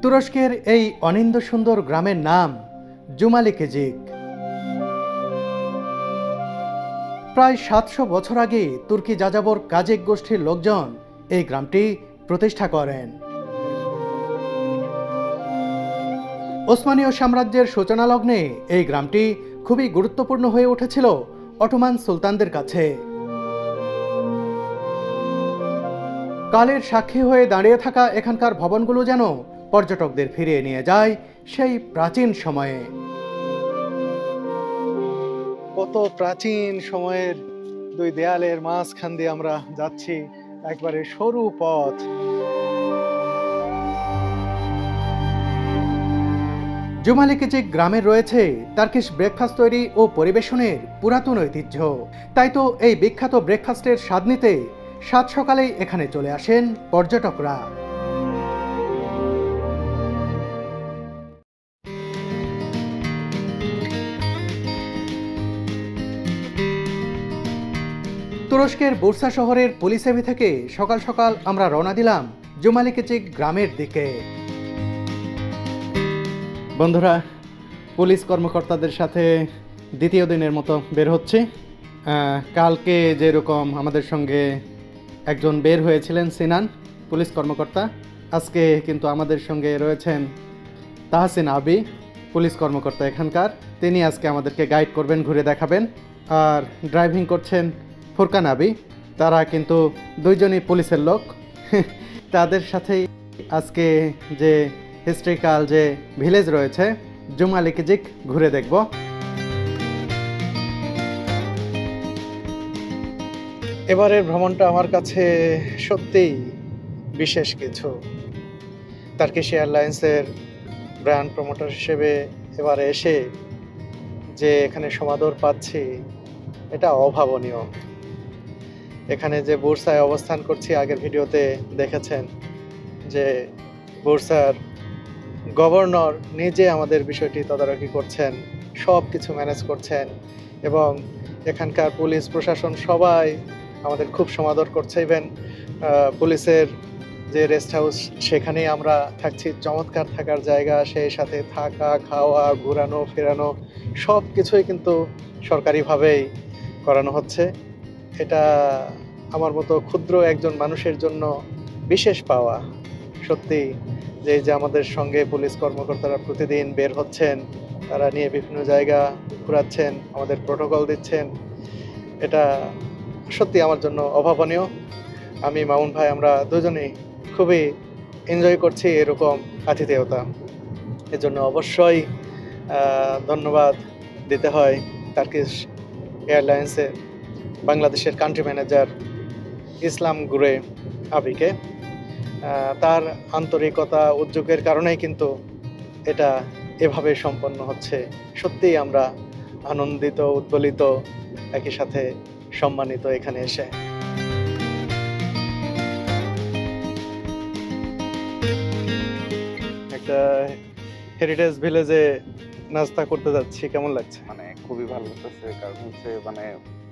তুরস্কের এই অনিন্দ্য সুন্দর গ্রামের নাম জুমালিকেজিক। প্রায় ৭০০ বছর আগে তুর্কি যাযাবর কাজেক গোষ্ঠীর লোকজন এই গ্রামটি প্রতিষ্ঠা করেন। ওসমানীয় সাম্রাজ্যের সূচনা লগ্নে এই গ্রামটি খুবই গুরুত্বপূর্ণ হয়ে উঠেছিল অটোমান সুলতানদের কাছে। কালের সাক্ষী হয়ে দাঁড়িয়ে থাকা এখানকার ভবনগুলো যেন পর্যটকদের ফিরিয়ে নিয়ে যায় সেই প্রাচীন সময়ে। কত প্রাচীন সময়ের দুই দেয়ালের মাঝখান দিয়ে আমরা যাচ্ছি, একবারে সরু পথ। জুমালিকেজিক গ্রামে রয়েছে টার্কিশ ব্রেকফাস্ট তৈরি ও পরিবেশনের পুরাতন ঐতিহ্য। তাই তো এই বিখ্যাত ব্রেকফাস্টের স্বাদ নিতে সাত সকালেই এখানে চলে আসেন পর্যটকরা। তুরস্কের বুরসা শহরের পুলিসেভি থেকে সকাল সকাল আমরা রওনা দিলাম জুমালিকেজিক গ্রামের দিকে। বন্ধুরা, পুলিশ কর্মকর্তাদের সাথে দ্বিতীয় দিনের মতো বের হচ্ছে। কালকে যেরকম আমাদের সঙ্গে একজন বের হয়েছিলেন সিনান পুলিশ কর্মকর্তা, আজকে কিন্তু আমাদের সঙ্গে রয়েছেন তাহসিন আবি পুলিশ কর্মকর্তা এখানকার। তিনি আজকে আমাদেরকে গাইড করবেন, ঘুরে দেখাবেন। আর ড্রাইভিং করছেন ফুরকান আবি, তারা কিন্তু দুইজনই পুলিশের লোক। তাদের সাথেই আজকে যে হিস্ট্রিক্যাল যে ভিলেজ রয়েছে জুমালিকেজিক ঘুরে দেখব। এবারের ভ্রমণটা আমার কাছে সত্যিই বিশেষ কিছু। টার্কিশ এয়ারলাইন্সের ব্র্যান্ড প্রমোটার হিসেবে এবারে এসে যে এখানে সমাদর পাচ্ছি, এটা অভাবনীয়। এখানে যে বুরসায় অবস্থান করছি, আগের ভিডিওতে দেখেছেন যে বুরসার গভর্নর নিজে আমাদের বিষয়টি তদারকি করছেন, সব কিছু ম্যানেজ করছেন, এবং এখানকার পুলিশ প্রশাসন সবাই আমাদের খুব সমাদর করছে। ইভেন পুলিশের যে রেস্ট হাউস, সেখানেই আমরা থাকছি। চমৎকার থাকার জায়গা, সেই সাথে থাকা, খাওয়া, ঘোরানো ফেরানো সব কিছুই কিন্তু সরকারিভাবেই করানো হচ্ছে। এটা আমার মতো ক্ষুদ্র একজন মানুষের জন্য বিশেষ পাওয়া। সত্যি যে আমাদের সঙ্গে পুলিশ কর্মকর্তারা প্রতিদিন বের হচ্ছেন, তারা নিয়ে বিভিন্ন জায়গা ঘোরাচ্ছেন, আমাদের প্রোটোকল দিচ্ছেন, এটা সত্যি আমার জন্য অভাবনীয়। আমি মামুন ভাই, আমরা দুজনেই খুবই এনজয় করছি এরকম আতিথেয়তা। এজন্য অবশ্যই ধন্যবাদ দিতে হয় টার্কিশ এয়ারলাইন্সের বাংলাদেশের কান্ট্রি ম্যানেজার ইসলাম গুরে আবিকে। তার আন্তরিকতা, উদ্যোগের কারণেই কিন্তু এটা এভাবে সম্পন্ন হচ্ছে। সত্যিই আমরা আনন্দিত, উদ্বেলিত, একই সাথে সম্মানিত এখানে এসে। একটা হেরিটেজ ভিলেজে নাস্তা করতে যাচ্ছি, কেমন লাগছে? মানে খুবই ভালো লাগতেছে, কারণ হচ্ছে মানে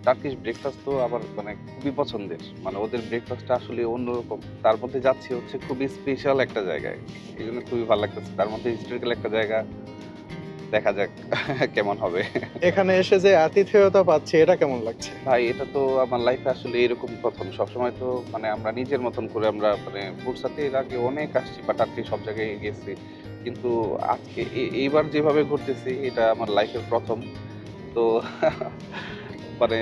টার্কিশ ব্রেকফাস্ট তো আবার মানে খুবই পছন্দের। মানে ওদের ব্রেকফাস্টটা আসলে অন্যরকম। তার মধ্যে যাচ্ছি হচ্ছে খুবই স্পেশাল একটা জায়গায়, এই জন্য খুবই ভালো লাগতেছে। তার মধ্যে হিস্টোরিক্যাল একটা জায়গা, দেখা যাক কেমন হবে। এখানে এসে যে আতিথেয়তা পাচ্ছি, এটা কেমন লাগছে? ভাই, এটা তো আমার লাইফে আসলে এরকম প্রথম। সবসময় তো মানে আমরা নিজের মতন করে আমরা মানে বুরসাতে এর আগে অনেক আসছি বা টার্কি সব জায়গায় গেছি, কিন্তু আজকে এইবার যেভাবে ঘুরতেছি, এটা আমার লাইফের প্রথম। তো মানে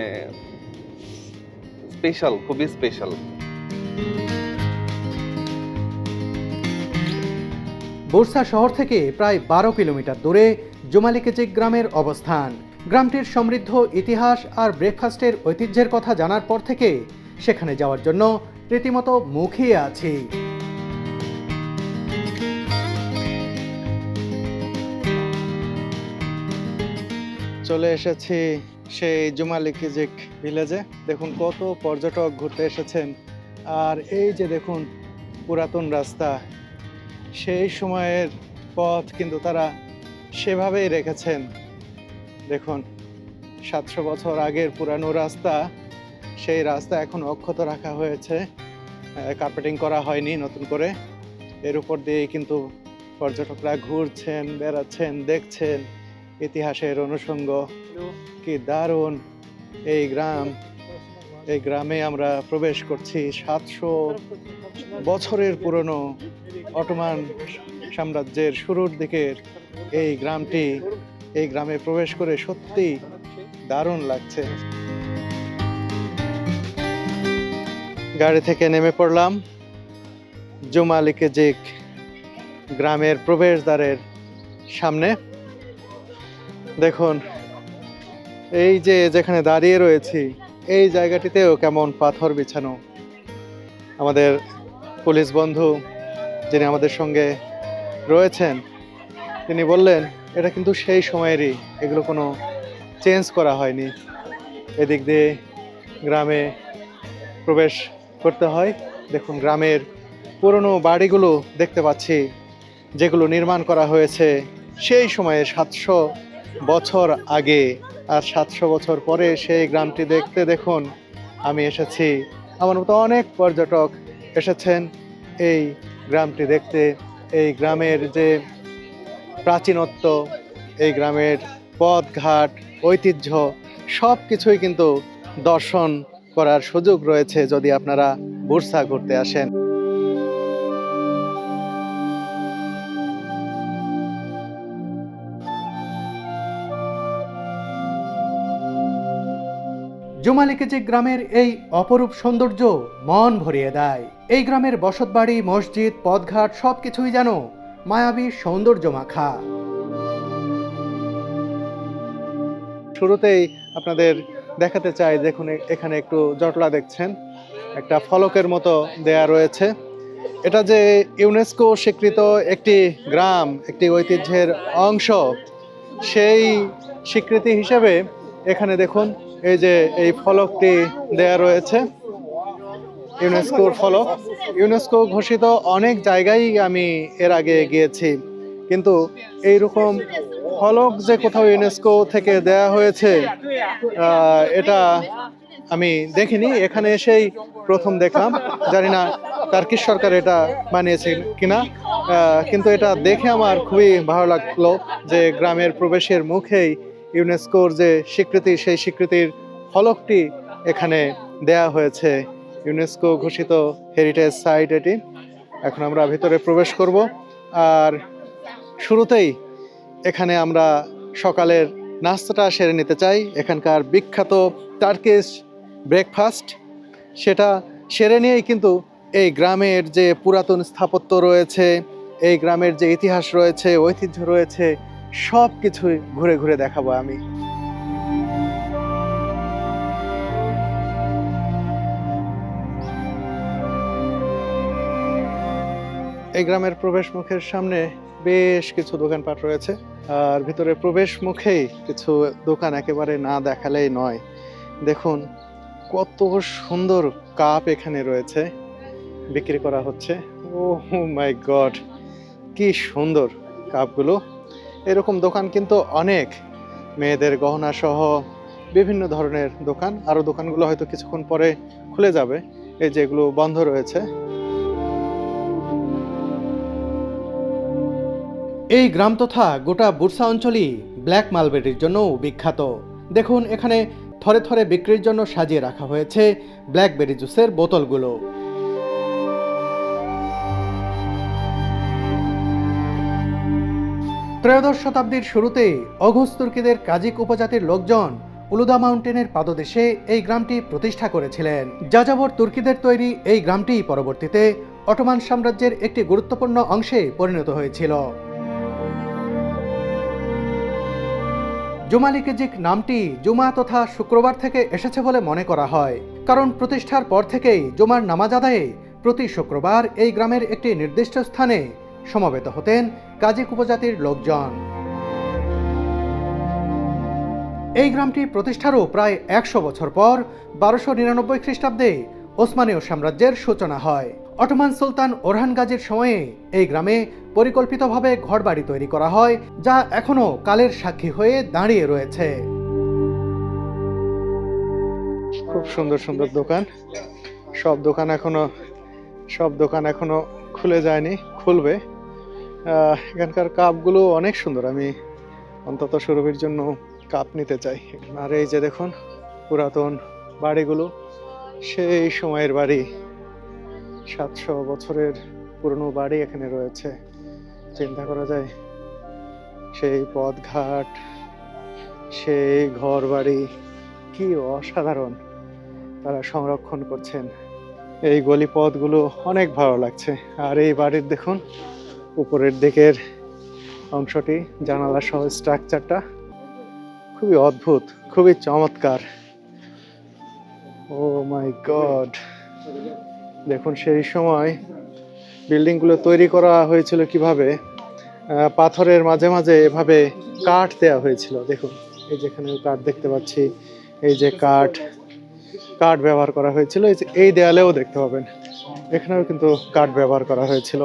স্পেশাল, খুবই স্পেশাল। বুরসা শহর থেকে প্রায় ১২ কিলোমিটার দূরে জুমালিকেজিক গ্রামের অবস্থান। গ্রামটির সমৃদ্ধ ইতিহাস আর ব্রেকফাস্টের ঐতিহ্যের কথা জানার পর থেকে সেখানে যাওয়ার জন্য রীতিমতো মুখিয়ে আছি। চলে এসেছি সেই জুমালিকেজিক ভিলেজে। দেখুন কত পর্যটক ঘুরতে এসেছেন। আর এই যে দেখুন পুরাতন রাস্তা, সেই সময়ের পথ কিন্তু তারা সেভাবেই রেখেছেন। দেখুন ৭০০ বছর আগের পুরানো রাস্তা সেই রাস্তা এখন অক্ষত রাখা হয়েছে, কার্পেটিং করা হয়নি নতুন করে। এর উপর দিয়েই কিন্তু পর্যটকরা ঘুরছেন, বেড়াচ্ছেন, দেখছেন ইতিহাসের অনুষঙ্গ। কি দারুণ এই গ্রাম! এই গ্রামে আমরা প্রবেশ করছি। 700 বছরের পুরনো অটোমান সাম্রাজ্যের শুরুর দিকের এই গ্রামটি, এই গ্রামে প্রবেশ করে সত্যি দারুণ লাগছে। গাড়ি থেকে নেমে পড়লাম জুমালিকেজিক গ্রামের প্রবেশদ্বারের সামনে। দেখুন, এই যে যেখানে দাঁড়িয়ে রয়েছি এই জায়গাটিতেও কেমন পাথর বিছানো। আমাদের পুলিশ বন্ধু যিনি আমাদের সঙ্গে রয়েছেন তিনি বললেন এটা কিন্তু সেই সময়েরই, এগুলো কোনো চেঞ্জ করা হয়নি। এদিক দিয়ে গ্রামে প্রবেশ করতে হয়। দেখুন, গ্রামের পুরনো বাড়িগুলো দেখতে পাচ্ছি যেগুলো নির্মাণ করা হয়েছে সেই সময়ে 700 বছর আগে। আর 700 বছর পরে সেই গ্রামটি দেখতে দেখুন আমি এসেছি। আমার মতো অনেক পর্যটক এসেছেন এই গ্রামটি দেখতে। এই গ্রামের যে প্রাচীনত্ব, এই গ্রামের পথঘাট, ঐতিহ্য সব কিছুই কিন্তু দর্শন করার সুযোগ রয়েছে যদি আপনারা বুরসা ঘুরতে আসেন। জুমালিকেজিক গ্রামের এই অপরূপ সৌন্দর্য মন ভরিয়ে দেয়। এই গ্রামের বসতবাড়ি, মসজিদ, পথঘাট সবকিছুই যেন মায়াবী সৌন্দর্য মাখা। শুরুতেই আপনাদের দেখাতে চাই, দেখুন এখানে একটু জটলা দেখছেন, একটা ফলকের মতো দেয়া রয়েছে। এটা যে ইউনেস্কো স্বীকৃত একটি গ্রাম, একটি ঐতিহ্যের অংশ, সেই স্বীকৃতি হিসেবে এখানে দেখুন এই যে এই ফলকটি দেয়া রয়েছে, ইউনেস্কোর ফলক। ইউনেস্কো ঘোষিত অনেক জায়গায় আমি এর আগে গিয়েছি, কিন্তু এইরকম ফলক যে কোথাও ইউনেস্কো থেকে দেয়া হয়েছে এটা আমি দেখিনি। এখানে এসেই প্রথম দেখলাম। জানি না টার্কিশ সরকার এটা বানিয়েছে কিনা, কিন্তু এটা দেখে আমার খুবই ভালো লাগলো যে গ্রামের প্রবেশের মুখেই ইউনেস্কোর যে স্বীকৃতি, সেই স্বীকৃতির ফলকটি এখানে দেয়া হয়েছে। ইউনেস্কো ঘোষিত হেরিটেজ সাইট এটি। এখন আমরা ভিতরে প্রবেশ করব। আর শুরুতেই এখানে আমরা সকালের নাস্তাটা সেরে নিতে চাই। এখানকার বিখ্যাত টার্কিশ ব্রেকফাস্ট, সেটা সেরে নিয়েই কিন্তু এই গ্রামের যে পুরাতন স্থাপত্য রয়েছে, এই গ্রামের যে ইতিহাস রয়েছে, ঐতিহ্য রয়েছে, সব কিছুই ঘুরে ঘুরে দেখাবো আমি। এই গ্রামের প্রবেশ মুখের সামনে বেশ কিছু দোকানপাট রয়েছে, আর ভিতরে প্রবেশ মুখেই কিছু দোকান একেবারে না দেখালেই নয়। দেখুন কত সুন্দর কাপ এখানে রয়েছে, বিক্রি করা হচ্ছে। ও মাই গড, কি সুন্দর কাপগুলো! এরকম দোকান কিন্তু অনেক, মেয়েদের গহনা সহ বিভিন্ন ধরনের দোকান। আরও দোকানগুলো হয়তো কিছুক্ষণ পরে খুলে যাবে, এই যেগুলো বন্ধ রয়েছে। এই গ্রাম তথা গোটা বুরসা অঞ্চলই ব্ল্যাক মালবেরির জন্য বিখ্যাত। দেখুন এখানে থরে থরে বিক্রির জন্য সাজিয়ে রাখা হয়েছে ব্ল্যাকবেরি জুসের বোতলগুলো। ত্রয়োদশ শতাব্দীর শুরুতে অঘোষ তুর্কিদের কাজিক উপজাতির লোকজন উলুদা মাউন্টেনের পাদদেশে এই গ্রামটি প্রতিষ্ঠা করেছিলেন। যাযাবর তুর্কিদের তৈরি এই গ্রামটি পরবর্তীতে অটোমান সাম্রাজ্যের একটি গুরুত্বপূর্ণ অংশে পরিণত হয়েছিল। জুমালিকেজিক নামটি জুমা তথা শুক্রবার থেকে এসেছে বলে মনে করা হয়, কারণ প্রতিষ্ঠার পর থেকেই জুমার নামাজ আদায়ে প্রতি শুক্রবার এই গ্রামের একটি নির্দিষ্ট স্থানে সমবেত হতেন কাজিক উপজাতির লোকজন। এই গ্রামটি প্রতিষ্ঠারও প্রায় 100 বছর পর 1299 খ্রিস্টাব্দে ওসমানীয় সাম্রাজ্যের সূচনা হয়। অটোমান সুলতান ওরহান গাজীর সময়ে এই গ্রামে পরিকল্পিতভাবে ঘরবাড়ি তৈরি করা হয়, যা এখনো কালের সাক্ষী হয়ে দাঁড়িয়ে রয়েছে। খুব সুন্দর সুন্দর দোকান। সব দোকান এখনো খুলে যায়নি, খুলবে। এখানকার কাপগুলো অনেক সুন্দর, আমি অন্তত সুরভির জন্য কাপ নিতে চাই। আর এই যে দেখুন পুরাতন বাড়িগুলো, সেই সময়ের বাড়ি, 700 বছরের পুরনো বাড়ি এখানে রয়েছে। চিন্তা করা যায়, সেই পথঘাট, সেই ঘর বাড়ি, কি অসাধারণ তারা সংরক্ষণ করছেন। এই গলি পথগুলো অনেক ভালো লাগছে। আর এই বাড়ির দেখুন উপরের দিকের অংশটি, জানালা সহ স্ট্রাকচারটা খুবই অদ্ভুত, খুবই চমৎকার। ও মাই গড, দেখুন সেই সময় বিল্ডিংগুলো তৈরি করা হয়েছিল কিভাবে, পাথরের মাঝে মাঝে এভাবে কাঠ দেওয়া হয়েছিল। দেখুন এই যেখানে কাঠ দেখতে পাচ্ছি, এই যে কাঠ ব্যবহার করা হয়েছিল। এই যে এই দেয়ালেও দেখতে পাবেন, এখানেও কিন্তু কাঠ ব্যবহার করা হয়েছিল।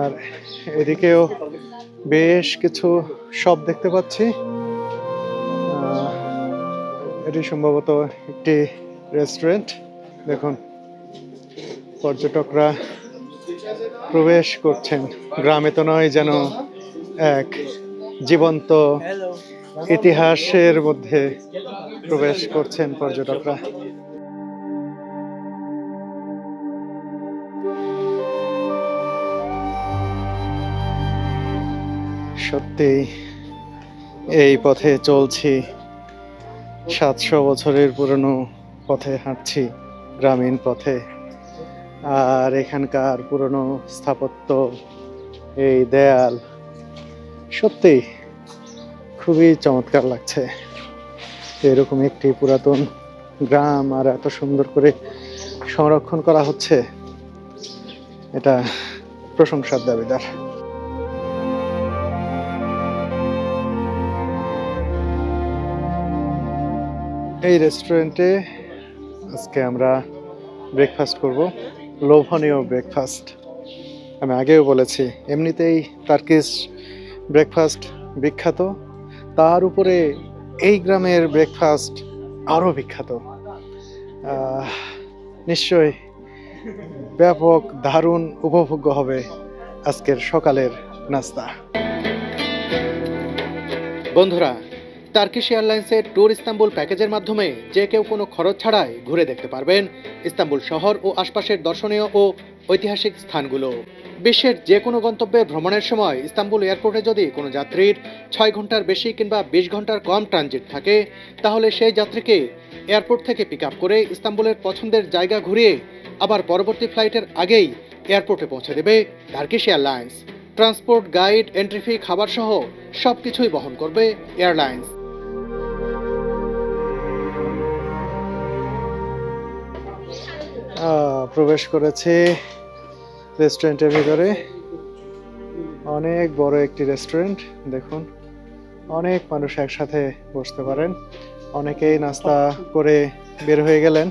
আর এদিকেও বেশ কিছু শপ দেখতে পাচ্ছি। এটি সম্ভবত একটি রেস্টুরেন্ট। দেখুন পর্যটকরা প্রবেশ করছেন, গ্রামে তো নয়, যেন এক জীবন্ত ইতিহাসের মধ্যে প্রবেশ করছেন পর্যটকরা। সত্যি এই পথে চলছি, 700 বছরের পুরনো পথে হাঁটছি, গ্রামীণ পথে। আর এখানকার পুরনো স্থাপত্য, এই দেয়াল, সত্যি খুবই চমৎকার লাগছে। এরকম একটি পুরাতন গ্রাম আর এত সুন্দর করে সংরক্ষণ করা হচ্ছে, এটা প্রশংসার দাবিদার। এই রেস্টুরেন্টে আজকে আমরা ব্রেকফাস্ট করব, লোভনীয় ব্রেকফাস্ট। আমি আগেও বলেছি এমনিতেই টার্কিশ ব্রেকফাস্ট বিখ্যাত, তার উপরে এই গ্রামের ব্রেকফাস্ট আরও বিখ্যাত। নিশ্চয়ই ব্যাপক দারুণ উপভোগ্য হবে আজকের সকালের নাস্তা। বন্ধুরা, টার্কিশ এয়ারলাইন্সের ট্যুর ইস্তাম্বুল প্যাকেজের মাধ্যমে যে কেউ কোনো খরচ ছাড়াই ঘুরে দেখতে পারবেন ইস্তাম্বুল শহর ও আশপাশের দর্শনীয় ও ঐতিহাসিক স্থানগুলো। বিশ্বের যে কোনো গন্তব্যে ভ্রমণের সময় ইস্তাম্বুল এয়ারপোর্টে যদি কোনো যাত্রীর 6 ঘন্টার বেশি কিংবা 20 ঘন্টার কম ট্রানজিট থাকে, তাহলে সেই যাত্রীকে এয়ারপোর্ট থেকে পিক আপ করে ইস্তাম্বুলের পছন্দের জায়গা ঘুরিয়ে আবার পরবর্তী ফ্লাইটের আগেই এয়ারপোর্টে পৌঁছে দেবে Turkish airlines. Transport, guide, entry fee, খাবার সহ সবকিছুই বহন করবে এয়ারলাইন্স। প্রবেশ করেছে রেস্টুরেন্টের ভিতরে। অনেক বড় একটি রেস্টুরেন্ট, দেখুন অনেক মানুষ একসাথে বসতে পারেন। অনেকেই নাস্তা করে বের হয়ে গেলেন,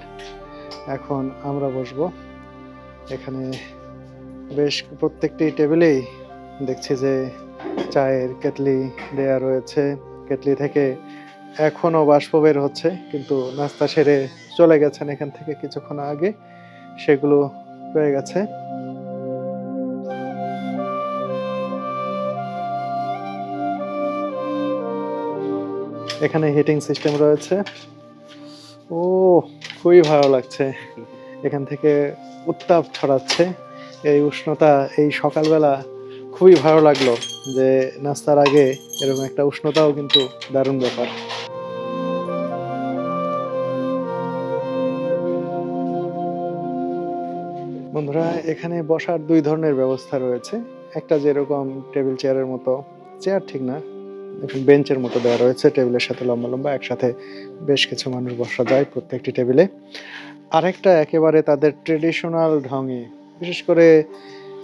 এখন আমরা বসবো। এখানে বেশ প্রত্যেকটি টেবিলেই দেখছি যে চায়ের কেটলি দেয়া রয়েছে। কেটলি থেকে এখনো বাষ্প বের হচ্ছে, কিন্তু নাস্তা সেরে চলে গেছেন এখান থেকে কিছুক্ষণ আগে, সেগুলো রয়ে গেছে। এখানে হিটিং সিস্টেম রয়েছে। ও খুবই ভালো লাগছে, এখান থেকে উত্তাপ ছড়াচ্ছে। এই উষ্ণতা এই সকালবেলা খুবই ভালো লাগলো, যে নাস্তার আগে এরকম একটা উষ্ণতাও কিন্তু দারুণ ব্যাপার। বন্ধুরা, এখানে বসার 2 ধরনের ব্যবস্থা রয়েছে। একটা যেরকম টেবিল চেয়ারের মতো, চেয়ার ঠিক না, বেঞ্চের মতো দেওয়া রয়েছে, টেবিলের সাথে লম্বা লম্বা, একসাথে বেশ কিছু মানুষ বসা যায় প্রত্যেকটি টেবিলে। আরেকটা একেবারে তাদের ট্রেডিশনাল ঢঙে, বিশেষ করে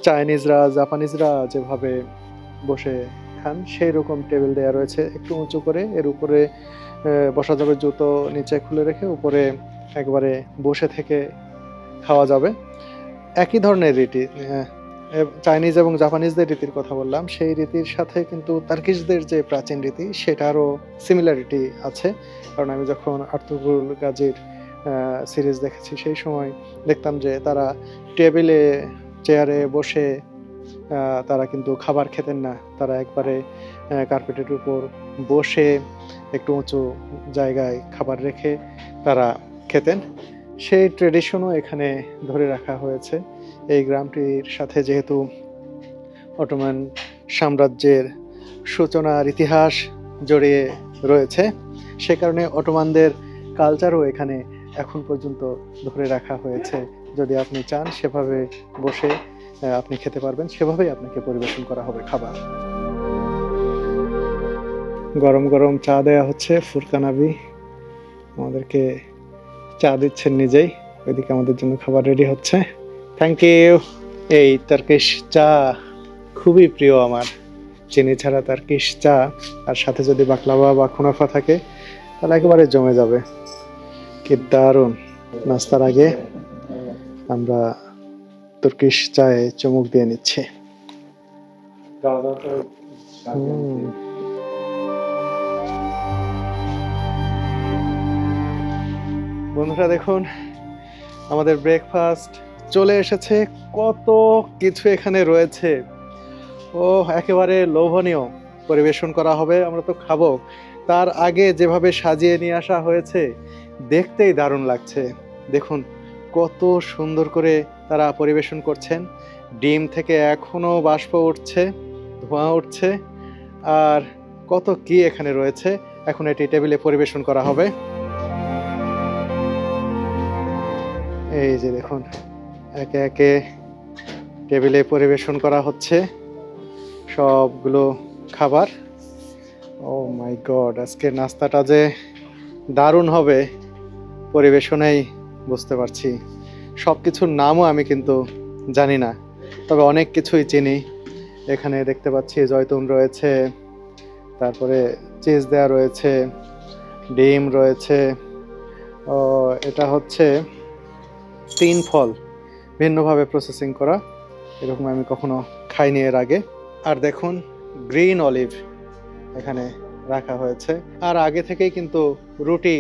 চাইনিজরা, জাপানিজরা যেভাবে বসে খান সেই রকম টেবিল দেওয়া রয়েছে, একটু উঁচু করে। এর উপরে বসা যাবে, জুতো নিচে খুলে রেখে উপরে একবারে বসে থেকে খাওয়া যাবে। একই ধরনের রীতি, চাইনিজ এবং জাপানিজদের রীতির কথা বললাম, সেই রীতির সাথে কিন্তু তার্কিশদের যে প্রাচীন রীতি সেটারও সিমিলারিটি আছে। কারণ আমি যখন আর্তুগুল গাজীর সিরিজ দেখেছি সেই সময় দেখতাম যে তারা টেবিলে চেয়ারে বসে তারা কিন্তু খাবার খেতেন না, তারা একবারে কার্পেটের উপর বসে একটু উঁচু জায়গায় খাবার রেখে তারা খেতেন। সেই ট্রেডিশনও এখানে ধরে রাখা হয়েছে। এই গ্রামটির সাথে যেহেতু অটোমান সাম্রাজ্যের সূচনার ইতিহাস জড়িয়ে রয়েছে, সে কারণে অটোমানদের কালচারও এখানে এখন পর্যন্ত ধরে রাখা হয়েছে। যদি আপনি চান সেভাবে বসে আপনি খেতে পারবেন, সেভাবেই আপনাকে পরিবেশন করা হবে খাবার। গরম গরম চা দেয়া হচ্ছে, ফুরকান আবি আমাদেরকে চা দিচ্ছেন নিজেই, ওইদিকে আমাদের জন্য খাবার রেডি হচ্ছে। Thank you. এই তার্কিশ চা খুবই প্রিয় আমার, চিনি ছাড়া তার্কিশ চা আর সাথে যদি বাকলাওয়া বা কুনাফা থাকে তাহলে একেবারে জমে যাবে। কি দারুণ। নাস্তার আগে আমরা তুর্কিশ চায়ে চুমুক দিয়ে নিচ্ছি। বন্ধুরা দেখুন, আমাদের ব্রেকফাস্ট চলে এসেছে। কত কিছু এখানে রয়েছে, ও একেবারে লোভনীয়। পরিবেশন করা হবে, আমরা তো খাবো। তার আগে যেভাবে সাজিয়ে নিয়ে আসা হয়েছে দেখতেই দারুণ লাগছে। দেখুন কত সুন্দর করে তারা পরিবেশন করছেন। ডিম থেকে এখনো বাষ্প উঠছে, ধোঁয়া উঠছে, আর কত কি এখানে রয়েছে। এখন এটি টেবিলে পরিবেশন করা হবে। এই যে দেখুন, একে একে টেবিলে পরিবেশন করা হচ্ছে সবগুলো খাবার। ও মাই গড, আজকের নাস্তাটা যে দারুণ হবে পরিবেশনেই বুঝতে পারছি। সব কিছুর নামও আমি কিন্তু জানি না, তবে অনেক কিছুই চিনি। এখানে দেখতে পাচ্ছি জয়তুন রয়েছে, তারপরে চিজ দেওয়া রয়েছে, ডিম রয়েছে। ও এটা হচ্ছে 3 ফল ভিন্নভাবে প্রসেসিং করা, এরকম আমি কখনো খাইনি এর আগে। আর দেখুন গ্রিন অলিভ এখানে রাখা হয়েছে, আর আগে থেকেই কিন্তু রুটি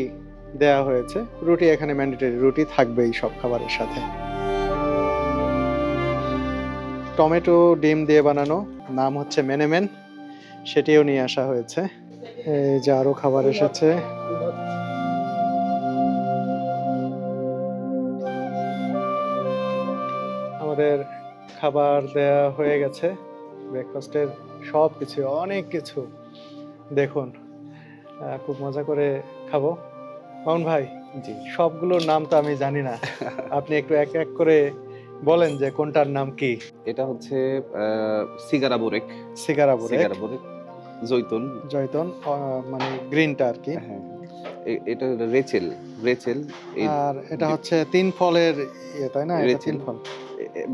দেয়া হয়েছে। রুটি এখানে ম্যান্ডেটরি, রুটি থাকবেই সব খাবারের সাথে। টমেটো ডিম দিয়ে বানানো, নাম হচ্ছে মেনেমেন, সেটিও নিয়ে আসা হয়েছে। এই যে আরো খাবার এসেছে। আমাদের খাবার দেয়া হয়ে গেছে, ব্রেকফাস্টের সব কিছু, অনেক কিছু। দেখুন খুব মজা করে খাবো। মামুন ভাই, জি, সবগুলোর নাম তো আমি জানি না, আপনি একটু এক এক করে বলেন যে কোনটার নাম কি। এটা হচ্ছে সিগারা বোরেক। সিগারা বোরেক, সিগারা বোরেক, জৈতুন, জয়তুন মানে গ্রিনটা আর কি। হ্যাঁ, এটা রেচেল, রেচেল। আর এটা হচ্ছে 3 ফলের ইয়ে, তাই না? এটা রেচেল। 3 ফল,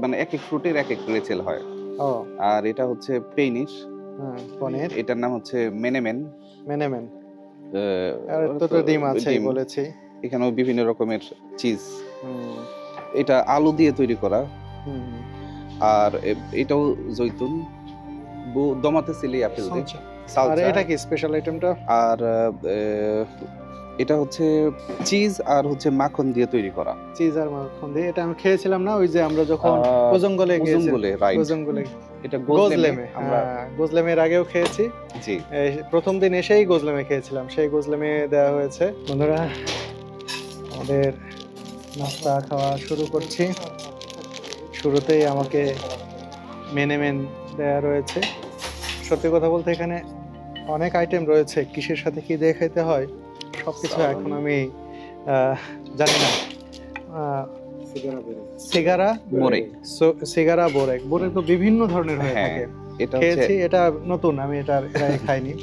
মানে এক এক ফ্রুটের এক এক রেচেল হয়। ও আর এটা হচ্ছে পেইনিশ, হ্যাঁ, পনির, এটার নাম হচ্ছে মেনেমেন। মেনেমেন। আর তো ডিম আছে ডিম। বলেছি। এখানেও বিভিন্ন রকমের চিজ। হুম, এটা আলু দিয়ে তৈরি করা। হুম। আর এটাও জৈতুন, দমাতে সিলি আপেল দিয়ে আর সালসা। এটা কি স্পেশাল আইটেমটা? আর এটা হচ্ছে চিজ আর হচ্ছে মাখন দিয়ে তৈরি করা। চিজ আর মাখন দিয়ে। এটা আমি খেয়েছিলাম না, ওই যে আমরা যখন ওজঙ্গলে গিয়েছিলাম। ওজঙ্গলে, রাইট। ওজঙ্গলে, এটা গোজলেমে, আমরা গোজলেমের আগেও খেয়েছি। জি, এই প্রথম দিন এসেই গোজলেমে খেয়েছিলাম, সেই গোজলেমে দেওয়া হয়েছে। বন্ধুরা আমাদের নাস্তা খাওয়া শুরু করছি। শুরুতেই আমাকে মেনেমেন দেওয়া রয়েছে। সত্যি কথা বলতে এখানে অনেক আইটেম রয়েছে, কিসের সাথে কি দিয়ে খেতে হয় সবকিছু এখন আমি জানি না। সিগারা বোরেক। সিগারা বোরেক, বোরেক তো বিভিন্ন ধরনের হয়ে হ্যাঁ, থাকে। এটা খেয়েছি, হচ্ছে এটা নতুন, আমি এটা এর আগে খাইনি।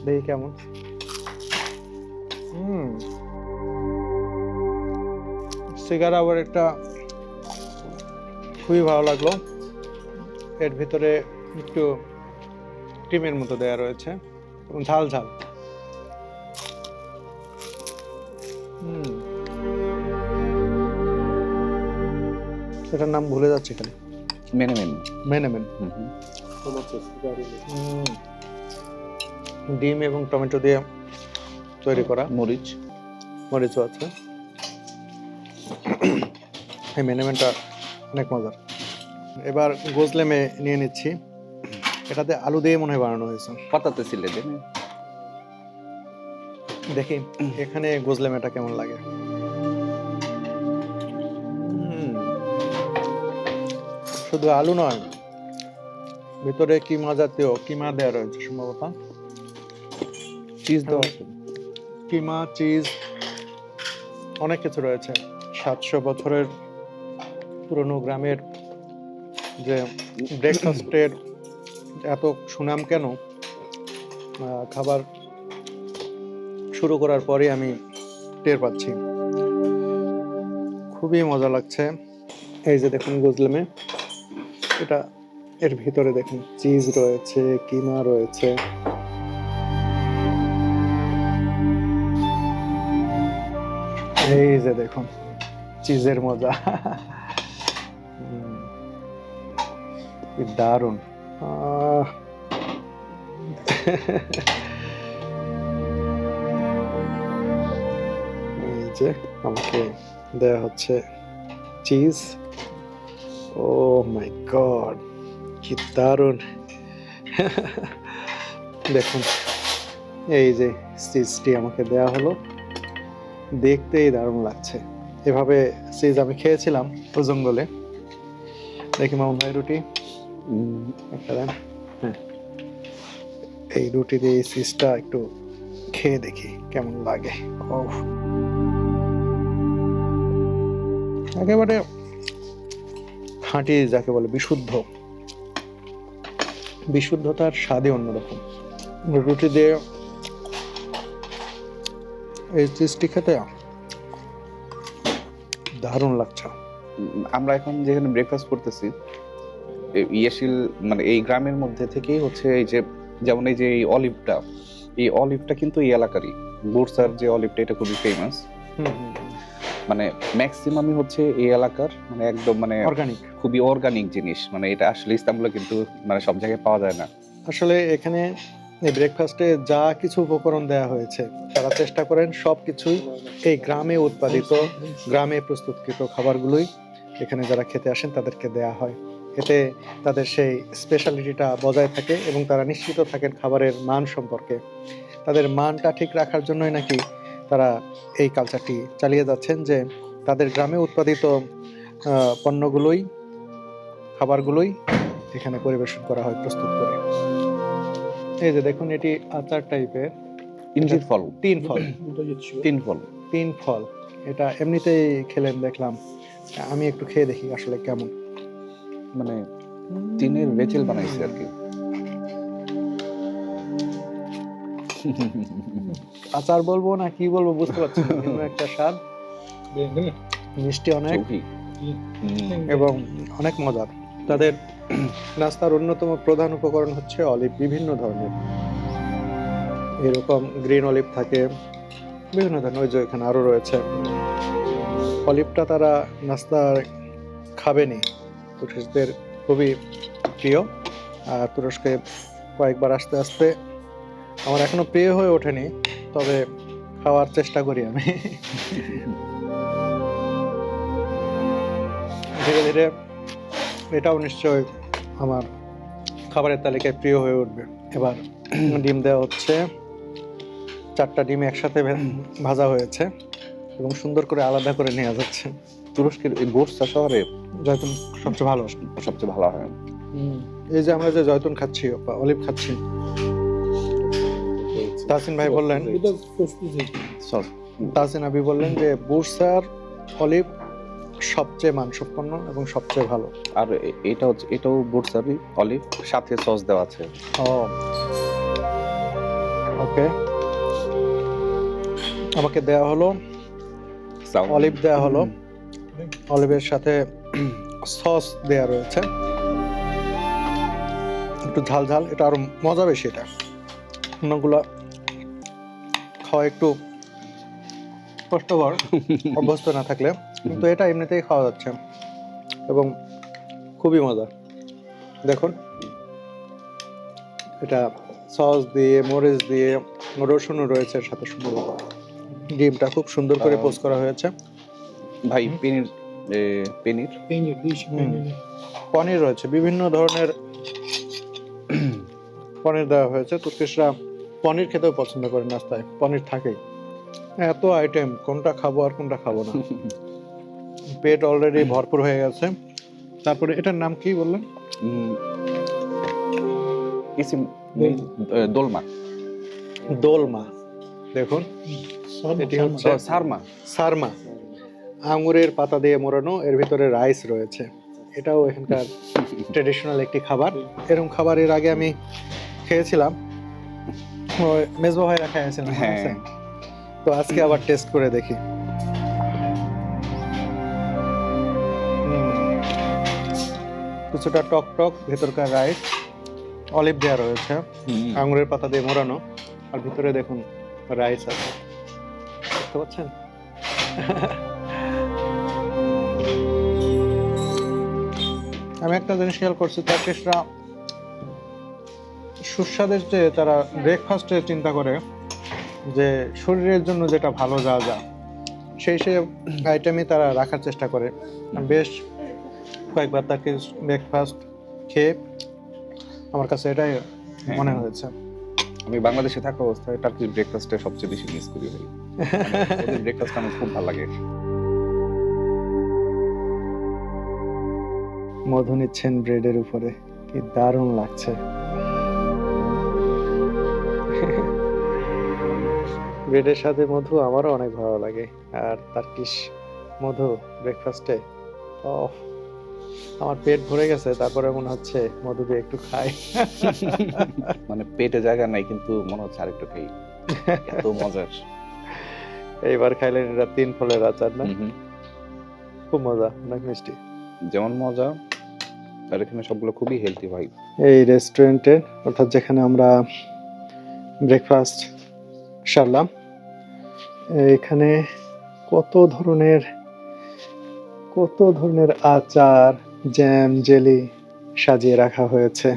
দেখি কেমন। সিগারা বোরেকটা খুবই ভালো লাগলো। এর ভিতরে একটু ক্রিমের মতো দেয়া রয়েছে এবং ঝাল ঝাল। এটার নাম ভুলে যাচ্ছে এখানে, মেনে মেনে মেনেমেন। ডিম এবং টমেটো দিয়ে তৈরি করা, মরিচ। মরিচও আছে। এই মেনেমেনটা অনেক মজার। এবার গোজলেমে নিয়ে নিচ্ছি। এটাতে আলু দিয়ে মনে হয় বানানো হয়েছে। পাতাতে ছিলে দেন। দেখি এখানে গোজলেমেটা কেমন লাগে। শুধু আলু নয়, ভিতরে কিমা জাতীয়, কিমা দেওয়া রয়েছে সম্ভবত, চিজ দেওয়া আছে। কিমা, চিজ, অনেক কিছু রয়েছে। 700 বছরের পুরনো গ্রামের যে ব্রেকফাস্টের এত সুনাম কেন, খাবার শুরু করার পরে আমি টের পাচ্ছি। খুবই মজা লাগছে। এই যে দেখুন গোজলেমে, এটা এর ভিতরে দেখুন চিজ রয়েছে, কিমা রয়েছে। এই যে দেখুন চিজের মজা। কি দারুণ। এই যে আমাকে দেয়া হচ্ছে চিজ। ও মাই গড, কি দারুণ। দেখুন এই যে চিজটি আমাকে দেয়া হলো, দেখতেই দারুণ লাগছে। এভাবে চিজ আমি খেয়েছিলাম তো জঙ্গলে। দেখি মামুন ভাই রুটি একটা দেন। হ্যাঁ, এই রুটি দিয়ে এই চিজটা একটু খেয়ে দেখি কেমন লাগে। একেবারে খাঁটি, যাকে বলে বিশুদ্ধ, বিশুদ্ধতার স্বাদই অন্যরকম। রুটি দিয়ে এই চিজটি খেতে দারুণ লাগছে। আমরা এখন যেখানে ব্রেকফাস্ট করতেছি, ইয়াশিল মানে এই গ্রামের মধ্যে থেকেই হচ্ছে এই যে, যেমন এই যে এই অলিভটা কিন্তু এই এলাকারই। বুরসার যে অলিভটা, এটা খুবই ফেমাস। মানে ম্যাক্সিমামই হচ্ছে এই এলাকার, মানে একদম মানে অর্গানিক, খুবই অর্গানিক জিনিস। মানে এটা আসলে ইস্তাম্বুলে কিন্তু মানে সব জায়গায় পাওয়া যায় না। আসলে এখানে এই ব্রেকফাস্টে যা কিছু উপকরণ দেওয়া হয়েছে, তারা চেষ্টা করেন সবকিছুই এই গ্রামে উৎপাদিত, গ্রামে প্রস্তুতকৃত খাবারগুলোই এখানে যারা খেতে আসেন তাদেরকে দেয়া হয়। এতে তাদের সেই স্পেশালিটিটা বজায় থাকে এবং তারা নিশ্চিত থাকেন খাবারের মান সম্পর্কে। তাদের মানটা ঠিক রাখার জন্যই নাকি তারা এই কালচারটি চালিয়ে যাচ্ছেন, যে তাদের গ্রামে উৎপাদিত পণ্যগুলোই, খাবারগুলোই এখানে পরিবেশন করা হয় প্রস্তুত করে। এই যে দেখুন, এটি আচার টাইপের, ইঞ্জির ফল, তিন ফল। এটা এমনিতেই খেলেন দেখলাম, আমি একটু খেয়ে দেখি আসলে কেমন। মানে তিনের রেচেল বানাইছে আর কি। আচার বলবো না কি বলবো বুঝতে পারছি না, কিন্তু একটা স্বাদ, মিষ্টি অনেক এবং অনেক মজার। তাদের নাস্তার অন্যতম প্রধান উপকরণ হচ্ছে অলিভ, বিভিন্ন ধরনের। এরকম গ্রিন অলিভ থাকে বিভিন্ন ধরনের, ওই যে এখানে আরো রয়েছে। অলিভটা তারা নাস্তার খাবেনি, তুরস্কদের খুবই প্রিয়। আর তুরস্কে কয়েকবার আসতে আসতে আমার এখনো প্রিয় হয়ে ওঠেনি, তবে খাওয়ার চেষ্টা করি আমি। ধীরে ধীরে এটাও নিশ্চয় আমার খাবারের তালিকায় প্রিয় হয়ে উঠবে। এবার ডিম দেওয়া হচ্ছে, 4টা ডিম একসাথে ভাজা হয়েছে এবং সুন্দর করে আলাদা করে নেওয়া যাচ্ছে। তুরস্কের এই বুরসা শহরে জয়তুন সবচেয়ে ভালো, সবচেয়ে ভালো হয়। এই যে আমরা যে জয়তুন খাচ্ছি বা অলিভ খাচ্ছি, তাসিন ভাই বললেন, তাসিন আবি বললেন যে বুরসার অলিভ সবচেয়ে মানসম্পন্ন এবং সবচেয়ে ভালো। আর এটা হচ্ছে, এটাও বুরসাবি অলিভ, সাথে সস দেওয়া আছে। ওকে, আমাকে দেয়া হলো অলিভ, দেয়া হলো অলিভের সাথে সস দেয়া রয়েছে, একটু ঝাল ঝাল, এটা আরো মজা বেশি। এটা অন্যগুলা খাওয়া একটু কষ্টকর অভ্যস্ত না থাকলে, কিন্তু এটা এমনিতেই খাওয়া যাচ্ছে এবং খুবই মজা। দেখুন, এটা সস দিয়ে, মরিচ দিয়ে, রসুনও রয়েছে এর সাথে সম্ভবত। ডিমটা খুব সুন্দর করে পোস্ট করা হয়েছে। ভাই পনির পনির পনির রয়েছে, বিভিন্ন ধরনের পনির দেওয়া হয়েছে। তুর্কিশরা পনির খেতেও পছন্দ করে, নাস্তায় পনির থাকেই। এত আইটেম, কোনটা খাবো আর কোনটা খাবো না। পেট অলরেডি ভরপুর হয়ে গেছে। তারপরে এটার নাম কি বললেন? ইসিম দোলমা দোলমা। দেখুন, এটি হচ্ছে সারমা। সারমা, আঙুরের পাতা দিয়ে মোড়ানো, এর ভিতরে রাইস রয়েছে। এটাও এখানকার ট্রেডিশনাল একটি খাবার। এরকম খাবার এর আগে আমি খেয়েছিলাম, ওই মেজবা ভাইরা খেয়েছিলাম। হ্যাঁ। তো আজকে আবার টেস্ট করে দেখি। কিছুটা টক টক, ভেতরকার রাইস, অলিভ দেওয়া রয়েছে, আঙুরের পাতা দিয়ে মোড়ানো, আর ভিতরে দেখুন রাইস আছে, দেখতে পাচ্ছেন? আমি একটা জিনিস খেয়াল করছি, টার্কিশরা সুস্বাদের চেয়ে তারা ব্রেকফাস্টে চিন্তা করে যে শরীরের জন্য যেটা ভালো যা যা, সেই আইটেমই তারা রাখার চেষ্টা করে। বেশ কয়েকবার তাকে ব্রেকফাস্ট খেয়ে আমার কাছে এটাই মনে হয়েছে। আমি বাংলাদেশে থাকা অবস্থায় টার্কিশ ব্রেকফাস্টে সবচেয়ে বেশি মিস করি ভাই। ওদের ব্রেকফাস্ট আমার খুব ভালো লাগে। মধু নিচ্ছেন ব্রেডের উপরে, কি দারুণ লাগছে। ব্রেডের সাথে মধু আমারও অনেক ভালো লাগে, আর টার্কিশ মধু ব্রেকফাস্টে, আমার পেট ভরে গেছে, তারপরে মনে হচ্ছে মধু দিয়ে একটু খাই। মানে পেটে জায়গা নাই, কিন্তু মনে হচ্ছে আরেকটু খাই, এত মজার। এইবার খাইলেন এটা 3 ফলের আচার না? খুব মজা, অনেক মিষ্টি। যেমন মজা, আর এখানে সবগুলো খুবই হেলদি ভাই। এই রেস্টুরেন্টে, অর্থাৎ যেখানে আমরা ব্রেকফাস্ট সারলাম, এখানে কত ধরনের আচার, জ্যাম, জেলি সাজিয়ে রাখা হয়েছে।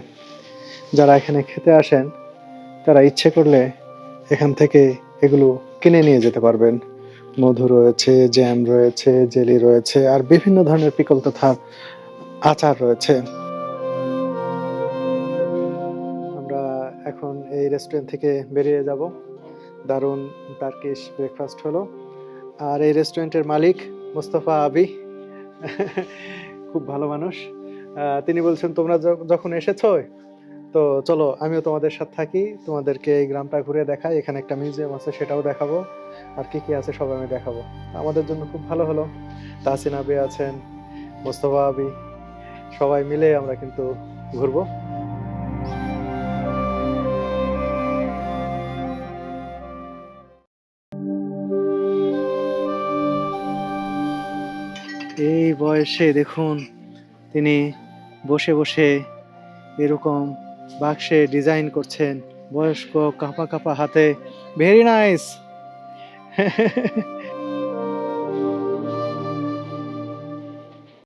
যারা এখানে খেতে আসেন তারা ইচ্ছে করলে এখান থেকে এগুলো কিনে নিয়ে যেতে পারবেন। মধু রয়েছে, জ্যাম রয়েছে, জেলি রয়েছে, আর বিভিন্ন ধরনের পিকল তথা আচার রয়েছে। আমরা এখন এই রেস্টুরেন্ট থেকে বেরিয়ে যাব। দারুণ টার্কিশ ব্রেকফাস্ট হলো। আর এই রেস্টুরেন্টের মালিক মোস্তফা আবি, খুব ভালো মানুষ। তিনি বলছেন, তোমরা যখন এসেছো, তো চলো আমিও তোমাদের সাথে থাকি, তোমাদেরকে এই গ্রামটা ঘুরে দেখাই, এখানে একটা মিউজিয়াম আছে সেটাও দেখাবো, আর কি কি আছে সব আমি দেখাবো। আমাদের জন্য খুব ভালো হলো। তাহসিন আবি আছেন, মোস্তফা আবি, সবাই মিলে আমরা কিন্তু ঘুরবো। এই বয়সে দেখুন, তিনি বসে বসে এরকম বাক্সে ডিজাইন করছেন, বয়স্ক কাঁপা কাঁপা হাতে। Very nice.